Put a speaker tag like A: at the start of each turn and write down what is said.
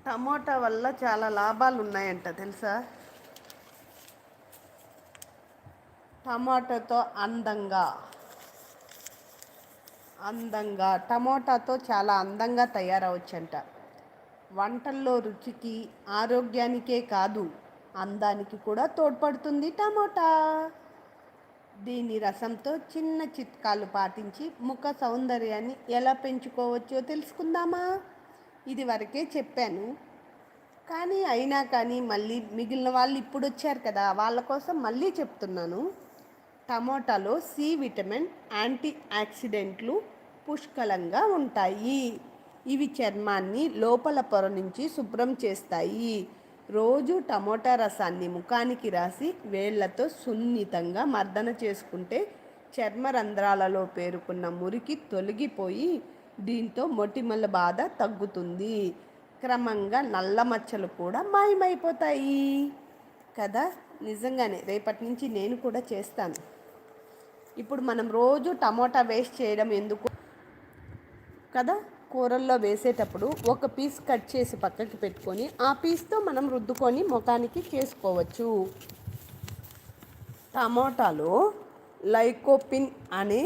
A: Tomato వల్ల చాలా లాభాలు ఉన్నాయంట తెలుసా? టమాటాతో టమోటాతో చాలా అందంగా తయారవచ్చంట. వంటల్లో రుచికి, ఆరోగ్యానికే కాదు, అందానికి కూడా తోడ్పడుతుంది టమోటా. దీని రసంతో చిన్న చిట్కాలు పాటించి ముఖ సౌందర్యాన్ని ఎలా పెంచుకోవచ్చో తెలుసుకుందామా? ఇది వరకే చెప్పాను, కానీ మళ్ళీ మిగిలిన వాళ్ళు ఇప్పుడు వచ్చారు కదా, వాళ్ళ కోసం మళ్ళీ చెప్తున్నాను. టమోటాలో సి విటమిన్, యాంటీ ఆక్సిడెంట్లు పుష్కలంగా ఉంటాయి. ఇవి చర్మాన్ని లోపల పొర నుంచి శుభ్రం చేస్తాయి. రోజు టమోటా రసాన్ని ముఖానికి రాసి వేళ్లతో సున్నితంగా మర్దన చేసుకుంటే చర్మ రంధ్రాలలో పేరుకున్న మురికి తొలగిపోయి దీంతో మొటిమల బాధ తగ్గుతుంది. క్రమంగా నల్ల మచ్చలు కూడా మాయమైపోతాయి కదా. నిజంగానే రేపటి నుంచి నేను కూడా చేస్తాను. ఇప్పుడు మనం రోజు టమోటా వేస్ట్ చేయడం ఎందుకు కదా, కూరల్లో వేసేటప్పుడు ఒక పీస్ కట్ చేసి పక్కకి పెట్టుకొని ఆ పీస్తో మనం రుద్దుకొని ముఖానికి చేసుకోవచ్చు. టమోటాలో లైకోపిన్ అనే